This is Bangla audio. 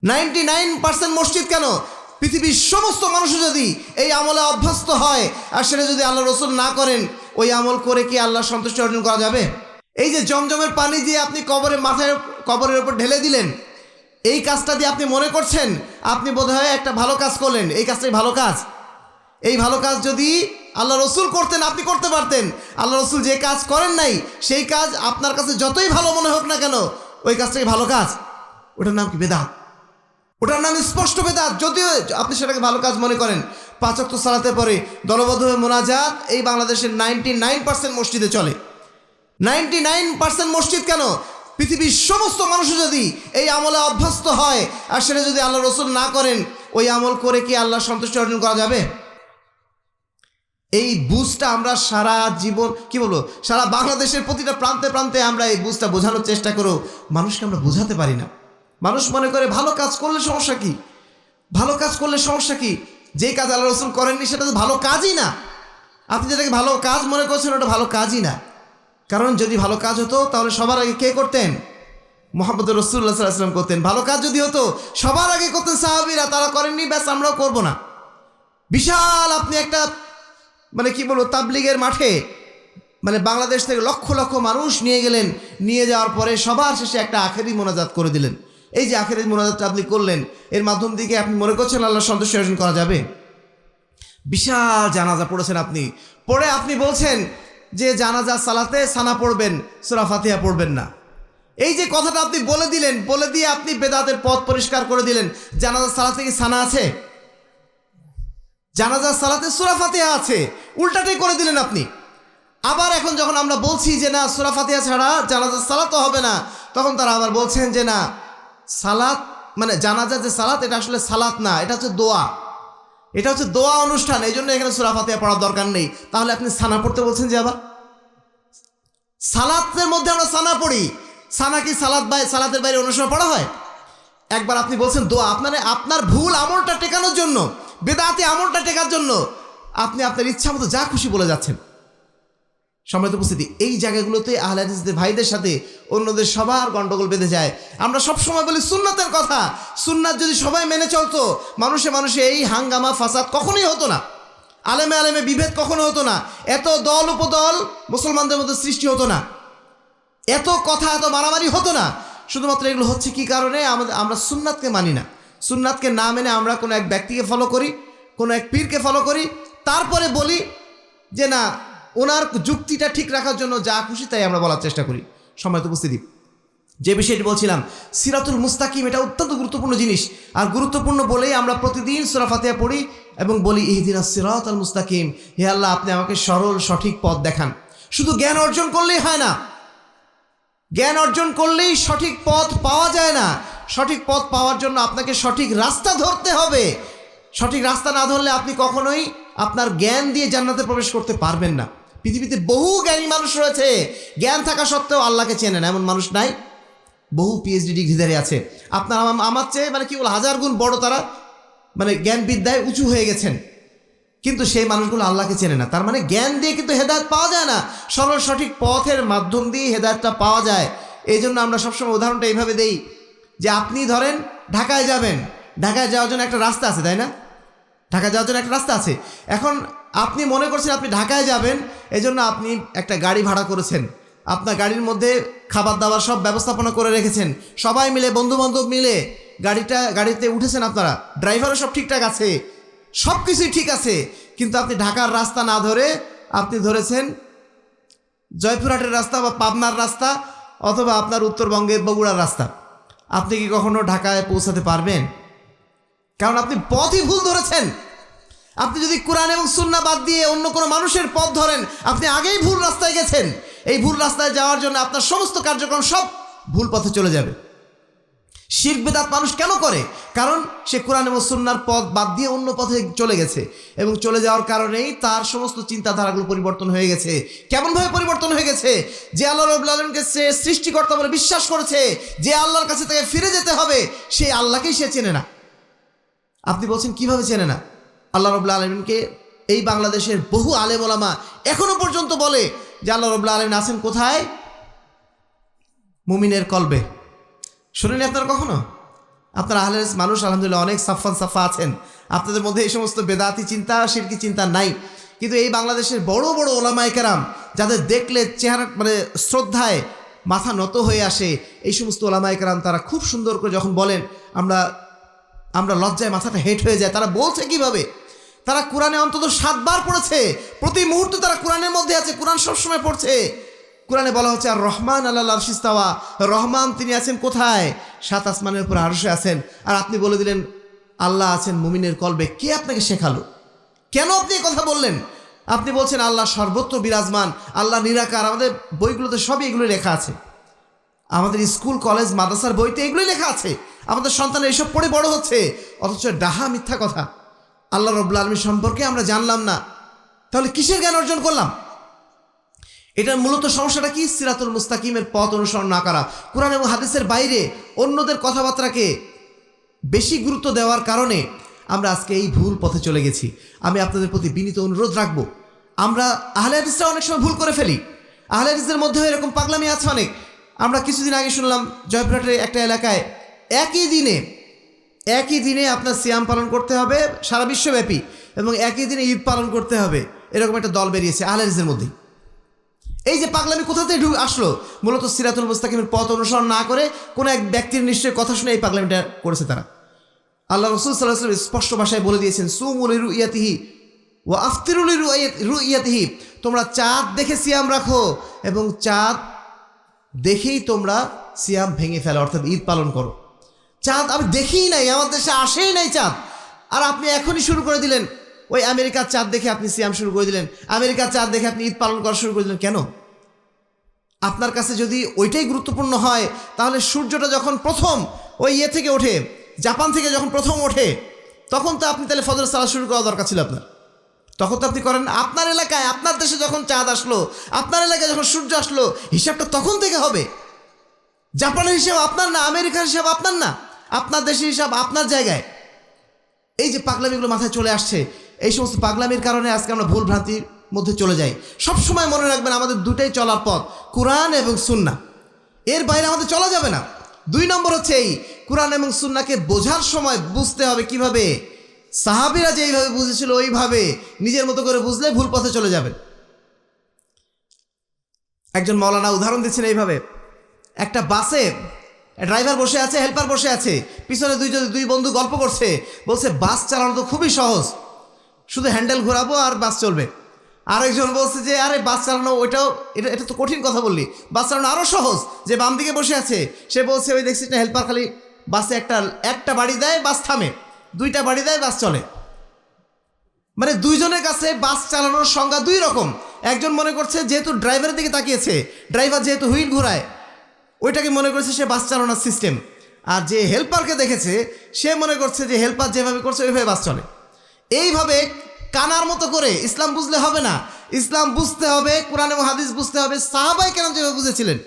99% মসজিদ কেন, পৃথিবীর সমস্ত মানুষ যদি এই আমলে অভ্যস্ত হয় আর সেটা যদি আল্লাহ রসুল না করেন, ওই আমল করে কি আল্লাহ সন্তুষ্টি অর্জন করা যাবে? এই যে জমজমের পানি দিয়ে আপনি কবরের উপর ঢেলে দিলেন, এই কাজটা দিয়ে আপনি মনে করছেন আপনি বোধহয় একটা ভালো কাজ করলেন। এই কাজটাই ভালো কাজ। এই ভালো কাজ যদি আল্লাহ রসুল করতেন আপনি করতে পারতেন। আল্লাহ রসুল যে কাজ করেন নাই সেই কাজ আপনার কাছে যতই ভালো মনে হোক না কেন, ওই কাজটাই ভালো কাজ। ওটার নাম কি? বেদাত। ওটার নাম স্পষ্ট বেদাত। যদিও আপনি সেটাকে ভালো কাজ মনে করেন। 5 ওয়াক্ত সালাতের পরে দলবদ্ধভাবে মোনাজাত এই বাংলাদেশের 99% মসজিদে চলে। 99% মসজিদ কেন, পৃথিবীর সমস্ত মানুষ যদি এই আমলে অভ্যস্ত হয় আর সেটা যদি আল্লাহ রসুল না করেন, ওই আমল করে কি আল্লাহ সন্তুষ্টি অর্জন করা যাবে? এই বুঝটা আমরা সারা জীবন সারা বাংলাদেশের প্রতিটা প্রান্তে প্রান্তে আমরা এই বুঝটা বোঝানোর চেষ্টা করো, মানুষকে আমরা বোঝাতে পারি না। মানুষ মনে করে ভালো কাজ করলে সমস্যা কি, ভালো কাজ করলে সমস্যা কি? যেই কাজ আল্লাহ রসুল করেননি সেটা তো ভালো কাজই না। আপনি যেটাকে ভালো কাজ মনে করছেন ওটা ভালো কাজই না। কারণ যদি ভালো কাজ হতো তাহলে সবার আগে কে করতেন? মুহাম্মদ রাসূলুল্লাহ সাল্লাল্লাহু আলাইহি ওয়াসাল্লাম করতেন। ভালো কাজ যদি হতো সবার আগে করতেন সাহাবীরা, তারা করেননি, ব্যাস আমরাও করব না। বিশাল আপনি একটা তাবলীগের মাঠে বাংলাদেশ থেকে লক্ষ লক্ষ মানুষ নিয়ে গেলেন, নিয়ে যাওয়ার পরে সবার শেষে একটা আখেরি মোনাজাত করে দিলেন। এই যে আখেরি মোনাজাতটা আপনি করলেন, এর মাধ্যম থেকে আপনি মনে করছেন আল্লাহ সন্তুষ্টি অর্জন করা যাবে? বিশাল জানাজা পড়েছেন আপনি, পড়ে আপনি বলছেন যে জানাজা সালাতে সানা পড়বেন, সূরা ফাতিহা পড়বেন না। এই যে কথাটা আপনি বলে দিলেন, বলে দিয়ে আপনি বেদাতের পথ পরিষ্কার করে দিলেন। জানাজা সালাতে কি সানা আছে? জানাজার সালাতে সূরা ফাতিহা আছে, উল্টাটাই করে দিলেন আপনি। আবার এখন যখন আমরা বলছি যে না সূরা ফাতিহা ছাড়া জানাজার সালাত হবে না, তখন তারা আবার বলছেন যে না সালাত জানাজার যে সালাত এটা আসলে সালাত না, এটা হচ্ছে দোয়া, এটা হচ্ছে দোয়া অনুষ্ঠান, এই জন্য এখানে সূরা ফাতিহা পড়ার দরকার নেই। তাহলে আপনি সানা পড়তে বলছেন যে আবার সালাতের মধ্যে আমরা সানা পড়ি। সানা কি সালাতের বাইরে অন্য সময় পড়া হয়? একবার আপনি বলছেন দোয়া, আপনার ভুল আমলটা টেকানোর জন্য, বেদাতি আমলটা টেকার জন্য আপনি আপনার ইচ্ছা মতো যা খুশি বলে যাচ্ছেন। সম্মানিত উপস্থিতি, এই জায়গাগুলোতে আহলে হাদিসদের ভাইদের সাথে অন্যদের সবার গন্ডগোল বেঁধে যায়। আমরা সব সময় বলি সুন্নাতের কথা, সুন্নাত যদি সবাই মেনে চলতো, মানুষে মানুষে এই হাঙ্গামা ফাসাদ কখনোই হতো না, আলেমে আলেমে বিভেদ কখনো হতো না, এত দল উপদল মুসলমানদের মধ্যে সৃষ্টি হতো না, এত কথা এত মারামারি হতো না। শুধুমাত্র এগুলো হচ্ছে কি কারণে? আমরা সুন্নাতকে মানি না। সুন্নাতকে না মেনে আমরা কোনো এক ব্যক্তিকে ফলো করি, কোনো এক পীরকে ফলো করি, তারপরে বলি যে না ওনার যুক্তিটা ঠিক রাখার জন্য যা খুশি তাই আমরা বলার চেষ্টা করি। সম্মানিত উপস্থিতি, যে বিষয়টি বলছিলাম সিরাতুল মুস্তাকিম, এটা অত্যন্ত গুরুত্বপূর্ণ জিনিস। আর গুরুত্বপূর্ণ বলেই আমরা প্রতিদিন সূরা ফাতিহা পড়ি এবং বলি ইহদিনাস সিরাতাল মুস্তাকিম, হে আল্লাহ আপনি আমাকে সরল সঠিক পথ দেখান। শুধু জ্ঞান অর্জন করলেই হয় না, জ্ঞান অর্জন করলেই সঠিক পথ পাওয়া যায় না। সঠিক পথ পাওয়ার জন্য আপনাকে সঠিক রাস্তা ধরতে হবে। সঠিক রাস্তা না ধরলে আপনি কখনোই আপনার জ্ঞান দিয়ে জান্নাতে প্রবেশ করতে পারবেন না। পৃথিবীতে বহু জ্ঞানী মানুষ রয়েছে, জ্ঞান থাকা সত্ত্বেও আল্লাহকে চেনে না এমন মানুষ নাই। বহু পিএইচডি ডিগ্রিধারী আছে, আপনার আমার চেয়ে হাজার গুণ বড়, তারা জ্ঞান বিদ্যায় উঁচু হয়ে গেছেন, কিন্তু সেই মানুষগুলো আল্লাহকে চেনে না। তার জ্ঞান দিয়ে কিন্তু হেদায়েত পাওয়া যায় না, সরল সঠিক পথের মাধ্যম দিয়ে হেদায়েতটা পাওয়া যায়। এই জন্য আমরা সবসময় উদাহরণটা এইভাবে দেই যে আপনি ধরেন ঢাকায় যাবেন, ঢাকায় যাওয়ার জন্য একটা রাস্তা আছে, তাই না? ঢাকায় যাওয়ার জন্য একটা রাস্তা আছে। এখন আপনি মনে করছেন আপনি ঢাকায় যাবেন, এই জন্য আপনি একটা গাড়ি ভাড়া করেছেন, আপনার গাড়ির মধ্যে খাবার দাবার সব ব্যবস্থাপনা করে রেখেছেন, সবাই মিলে বন্ধুবান্ধব মিলে গাড়িতে উঠেছেন, আপনারা ড্রাইভারও সব ঠিকঠাক আছে, সব কিছুই ঠিক আছে, কিন্তু আপনি ঢাকার রাস্তা না ধরে আপনি ধরেছেন জয়পুরহাটের রাস্তা বা পাবনার রাস্তা অথবা আপনার উত্তরবঙ্গের বগুড়ার রাস্তা। আপনি কি কখনো ঢাকায় পৌঁছাতে পারবেন? কারণ আপনি পথই ভুল ধরেছেন। আপনি যদি কোরআন এবং সুন্নাহ বাদ দিয়ে অন্য কোনো মানুষের পথ ধরেন, আপনি আগেই ভুল রাস্তায় গেছেন। এই ভুল রাস্তায় যাওয়ার জন্য আপনার সমস্ত কার্যক্রম সব ভুল পথে চলে যাবে। শিরক বিদআত মানুষ কেন করে? কারণ সে কোরআন এবং সুন্নাহর পথ বাদ দিয়ে অন্য পথে চলে গেছে, এবং চলে যাওয়ার কারণেই তার সমস্ত চিন্তাধারাগুলো পরিবর্তন হয়ে গেছে। কেমনভাবে পরিবর্তন হয়ে গেছে? যে আল্লাহ রাব্বুল আলামিনকে সে সৃষ্টিকর্তা বলে বিশ্বাস করেছে, যে আল্লাহর কাছে তাকে ফিরে যেতে হবে, সেই আল্লাহকেই সে চেনে না। আপনি বলছেন কিভাবে চেনে না? আল্লাহ রাব্বুল আলামিনকে এই বাংলাদেশের বহু আলেম ওলামা এখনো পর্যন্ত বলে যে আল্লাহ রাব্বুল আলামিন আছেন কোথায়? মুমিনের কলবে। শুনেনি আপনারা কখনো? আপনারা আহলে হাদিস মানুষ আলহামদুলিল্লাহ অনেক সাফান সাফা আছেন, আপনাদের মধ্যে এই সমস্ত বেদাতি চিন্তা শিরকি চিন্তা নাই। কিন্তু এই বাংলাদেশের বড় বড় ওলামায়ে কেরাম যাদের দেখলে চেহারা মানে শ্রদ্ধায় মাথা নত হয়ে আসে, এই সমস্ত ওলামায়ে কেরাম তারা খুব সুন্দর করে যখন বলেন আমরা লজ্জায় মাথাটা হেঁট হয়ে যায়। তারা বলছে কিভাবে, তারা কোরআনে অন্তত 7 বার পড়েছে, প্রতি মুহূর্তে তারা কোরআনের মধ্যে আছে, কোরআন সবসময় পড়ছে। কোরআনে বলা হচ্ছে আর রহমান আল্লাহ আরশে ইস্তাওয়া, রহমান তিনি আছেন কোথায়? 7 আসমানের উপর আরশে আছেন। আর আপনি বলে দিলেন আল্লাহ আছেন মুমিনের কলবে। কে আপনাকে শেখালো? কেন আপনি এই কথা বললেন? আপনি বলছেন আল্লাহ সর্বত্র বিরাজমান, আল্লাহ নিরাকার। আমাদের বইগুলোতে সবই এগুলো লেখা আছে, আমাদের স্কুল কলেজ মাদ্রাসার বইতে এগুলোই লেখা আছে। আমাদের সন্তান এইসব পড়ে বড় হচ্ছে, অথচ ডাহা মিথ্যা কথা। আল্লাহ রাব্বুল আলামিন সম্পর্কে আমরা জানলাম না, তাহলে কিসের জ্ঞান অর্জন করলাম? এটার মূলত সমস্যাটা কি? সিরাতুল মুস্তাকিমের পথ অনুসরণ না করা। কোরআন এবং হাদিসের বাইরে অন্যদের কথাবার্তাকে বেশি গুরুত্ব দেওয়ার কারণে আমরা আজকে এই ভুল পথে চলে গেছি। আমি আপনাদের প্রতি বিনীত অনুরোধ রাখবো, আমরা আহলে হাদিসরা অনেক সময় ভুল করে ফেলি। আহলে হাদিসদের মধ্যেও এরকম পাগলামি আছে অনেক। আমরা কিছুদিন আগে শুনলাম জয়পুরহাটের একটা এলাকায় একই দিনে আপনার সিয়াম পালন করতে হবে সারা বিশ্বব্যাপী, এবং একই দিনে ঈদ পালন করতে হবে, এরকম একটা দল বেরিয়েছে আহলে হাদিসের মধ্যেই। এই যে পাগলামি কোথা থেকে আসলো? মূলত সিরাতুল মুস্তাকিমের পথ অনুসরণ না করে কোনো এক ব্যক্তির নিশ্চয়ই কথা শুনে এই পাগলামিটা করেছে তারা। আল্লাহ রাসূল সাল্লাল্লাহু আলাইহি ওয়াসাল্লাম স্পষ্ট ভাষায় বলে দিয়েছেন, সুমু লিরুইয়াতিহি ওয়া আফতিরু লিরুইয়াতিহি, তোমরা চাঁদ দেখে সিয়াম রাখো এবং চাঁদ দেখেই তোমরা সিয়াম ভেঙে ফেলো, অর্থাৎ ঈদ পালন করো। চাঁদ আমি দেখিই নাই, আমার দেশে আসেই নাই চাঁদ, আর আপনি এখনই শুরু করে দিলেন ওই আমেরিকার চাঁদ দেখে আপনি সিয়াম শুরু করে দিলেন, আমেরিকার চাঁদ দেখে আপনি ঈদ পালন করা শুরু করে দিলেন। কেন? আপনার কাছে যদি ওইটাই গুরুত্বপূর্ণ হয়, তাহলে সূর্যটা যখন প্রথম ওই থেকে ওঠে, জাপান থেকে যখন প্রথম ওঠে, তখন তো আপনি তাহলে ফজর সালাত শুরু করা দরকার ছিল আপনার। তখন তো আপনি করেন। আপনার এলাকায় আপনার দেশে যখন চাঁদ আসলো, আপনার এলাকায় যখন সূর্য আসলো, হিসাবটা তখন থেকে হবে। জাপানের হিসাব আপনার না, আমেরিকার হিসাব আপনার না, আপনার দেশের হিসাব আপনার জায়গায়। এই যে পাগলামিগুলো মাথায় চলে আসছে, এই সমস্ত পাগলামির কারণে আজকে আমরা ভুল ভ্রান্তির মধ্যে চলে যাই। সবসময় মনে রাখবেন আমাদের দুটাই চলার পথ, কোরআন এবং সুন্নাহ, এর বাইরে আমাদের চলা যাবে না। 2 নম্বর হচ্ছে এই কোরআন এবং সুন্নাহকে বোঝার সময় বুঝতে হবে কিভাবে। সাহাবীরা যেইভাবে বুঝেছিল ওইভাবে নিজের মতো করে বুঝলে ভুল পথে চলে যাবেন। একজন মাওলানা উদাহরণ দিচ্ছেন এইভাবে, একটা বাসে ড্রাইভার বসে আছে, হেল্পার বসে আছে, পিছনে দুই বন্ধু গল্প করছে, বলছে বাস চালানো তো খুবই সহজ, শুধু হ্যান্ডেল ঘোরাবো আর বাস চলবে। আরেকজন বলছে যে আরে বাস চালানো এটা তো কঠিন কথা বললি, বাস চালানো আরও সহজ। যে বাম দিকে বসে আছে সে বলছে ওই দেখছিস না হেল্পার খালি বাসে একটা বাড়ি দেয় বাস থামে, 2টা বাড়ি দেয় বাস চলে। মানে দুইজনের কাছে বাস চালানোর সংজ্ঞা 2 রকম। একজন মনে করছে যেহেতু ড্রাইভারের দিকে তাকিয়েছে, ড্রাইভার যেহেতু হুইল ঘোরায়, ওইটাকে মনে করছে সে বাস চালানোর সিস্টেম। আর যে হেল্পারকে দেখেছে সে মনে করছে যে হেল্পার যেভাবে করছে ওইভাবে বাস চলে। এইভাবে কানার মতো করে ইসলাম বুঝলে হবে না। ইসলাম বুঝতে হবে, কোরআন এবং হাদিস বুঝতে হবে, সাহাবায়ে কেরাম যেভাবে বুঝেছিলেন